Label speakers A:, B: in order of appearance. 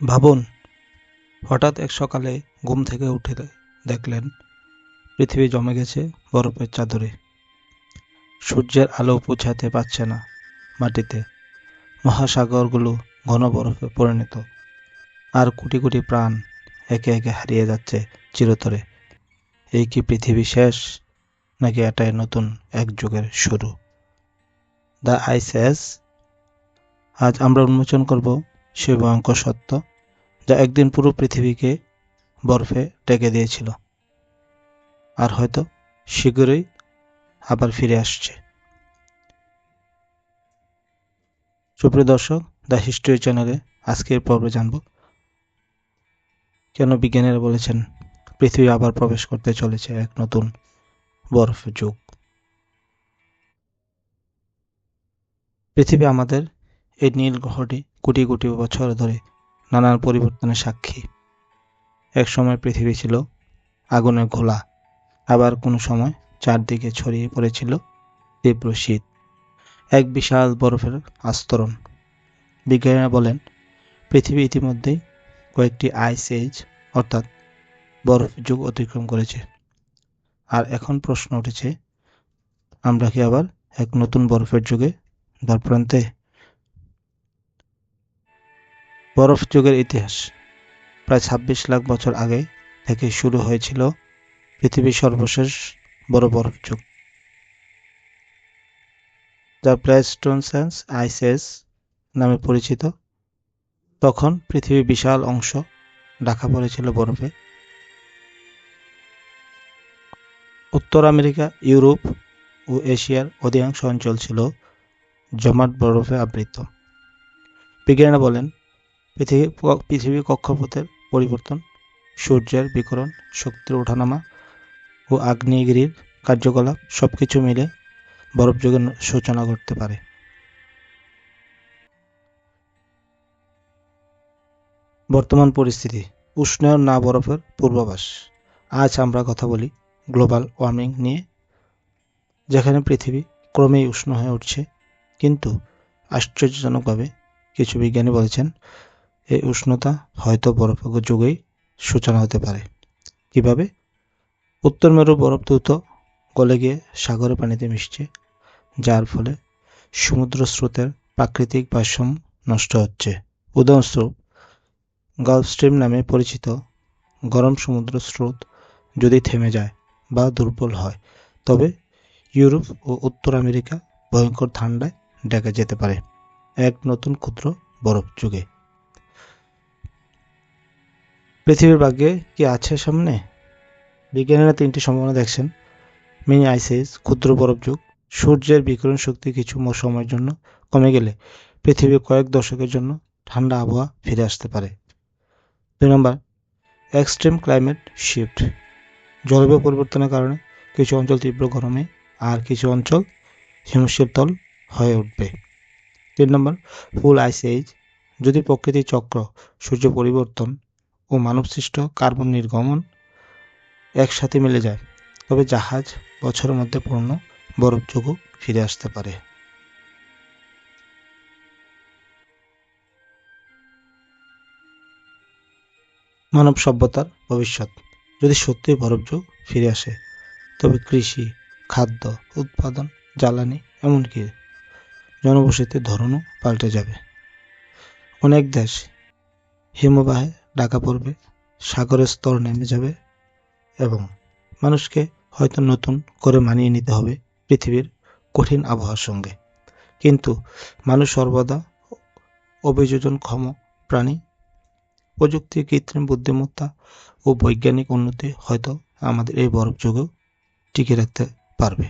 A: ভাবুন, হঠাৎ এক সকালে ঘুম থেকে উঠে দেখলেন পৃথিবী জমে গেছে বরফের চাদরে। সূর্যের আলো পৌঁছাতে পারছে না মাটিতে, মহাসাগরগুলো ঘন বরফে পরিণত, আর কোটি কোটি প্রাণ একে একে হারিয়ে যাচ্ছে চিরতরে। এই কি পৃথিবী শেষ, নাকি এটাই নতুন এক যুগের শুরু? The ice age. আজ আমরা উন্মোচন করব সেই ভয়ঙ্কর সত্য যা একদিন পুরো পৃথিবীকে বরফে ঢেকে দিয়েছিল, আর হয়তো শীঘ্রই আবার ফিরে আসছে। সুপ্রিয় দর্শক, দ্য হিস্ট্রি চ্যানেলে আজকের পর্বে জানব কেন বিজ্ঞানীরা বলেছেন পৃথিবী আবার প্রবেশ করতে চলেছে এক নতুন বরফের যুগ। পৃথিবী আমাদের এই নীল গ্রহটি কোটি কোটি বছর ধরে নানান পরিবর্তনের সাক্ষী। এক সময় পৃথিবী ছিল আগুনের গোলা, আবার কোনো সময় চারদিকে ছড়িয়ে পড়েছিল তীব্র শীত, এক বিশাল বরফের আস্তরণ। বিজ্ঞানীরা বলেন পৃথিবী ইতিমধ্যেই কয়েকটি আইস এজ অর্থাৎ বরফের যুগ অতিক্রম করেছে। আর এখন প্রশ্ন উঠেছে, আমরা কি আবার এক নতুন বরফের যুগে দ্বারপ্রান্তে? বরফ যুগের ইতিহাস প্রায় ২৬ লাখ বছর আগে থেকে শুরু হয়েছিল পৃথিবীর সর্বশেষ বড় বরফ যুগ, যা প্লেইস্টোসিন আইস এজ নামে পরিচিত। তখন পৃথিবীর বিশাল অংশ ঢাকা পড়েছিল বরফে। উত্তর আমেরিকা, ইউরোপ ও এশিয়ার অধিকাংশ অঞ্চল ছিল জমাট বরফে আবৃত। বিজ্ঞানীরা বলেন পৃথিবীর কক্ষপথের পরিবর্তন, সূর্যের বিকিরণ, শক্তির ওঠানামা ও আগ্নেয়গিরির কার্যকলাপ সবকিছু মিলে বরফ যুগের সূচনা করতে পারে। বর্তমান পরিস্থিতি, উষ্ণায়ন না বরফের পূর্বাভাস। আজ আমরা কথা বলি গ্লোবাল ওয়ার্মিং নিয়ে, যেখানে পৃথিবী ক্রমেই উষ্ণ হয়ে উঠছে। কিন্তু আশ্চর্যজনকভাবে কিছু বিজ্ঞানী বলেছেন এই উষ্ণতা হয়তো বরফের যুগেই সূচনা হতে পারে। কিভাবে? উত্তর মেরু বরফ দ্রুত গলে গিয়ে সাগরের পানিতে মিশছে, যার ফলে সমুদ্র স্রোতের প্রাকৃতিক ভারসাম্য নষ্ট হচ্ছে। উদাহরণস্বরূপ, গালফ স্ট্রিম নামে পরিচিত গরম সমুদ্র স্রোত যদি থেমে যায় বা দুর্বল হয়, তবে ইউরোপ ও উত্তর আমেরিকা ভয়ঙ্কর ঠান্ডায় ঢেকে যেতে পারে এক নতুন ক্ষুদ্র বরফ যুগে। পৃথিবীর ভাগ্যে কি আছে সামনে? বিজ্ঞানীরা 3টি সম্ভাবনা দেখছেন: মিনি আইস এজ, ক্ষুদ্র বরফ যুগ, সূর্যের বিকিরণ শক্তি কিছু সময়ের জন্য কমে গেলে পৃথিবী কয়েক দশকের জন্য ঠান্ডা আবহাওয়া ফিরে আসতে পারে। 2 নম্বর, এক্সট্রিম ক্লাইমেট শিফট, জলবায়ু পরিবর্তনের কারণে কিছু অঞ্চল তীব্র গরমে আর কিছু অঞ্চল হিমশীতল হয়ে উঠবে। 3 নম্বর, ফুল আইস এজ, যদি প্রকৃতির চক্র, সূর্য পরিবর্তন ও মানবসৃষ্ট কার্বন নির্গমন একসাথে মিলে যায়, তবে জাহাজ বছরের মধ্যে পূর্ণ বরফ যুগও ফিরে আসতে পারে। মানব সভ্যতার ভবিষ্যৎ, যদি সত্যি বরফ যুগ ফিরে আসে, তবে কৃষি, খাদ্য উৎপাদন, জ্বালানি, এমনকি জনবসতির ধরনও পাল্টে যাবে। অনেক দেশ হিমবাহে ঢাকা পড়বে, সাগরের স্তর নেমে যাবে এবং মানুষকে হয়তো নতুন করে মানিয়ে নিতে হবে পৃথিবীর কঠিন আবহাওয়ার সঙ্গে। কিন্তু মানুষ সর্বদা অভিযোজনক্ষম প্রাণী। প্রযুক্তি, কৃত্রিম বুদ্ধিমত্তা ও বৈজ্ঞানিক উন্নতি হয়তো আমাদের এই বরফ যুগেও টিকে রাখতে পারবে।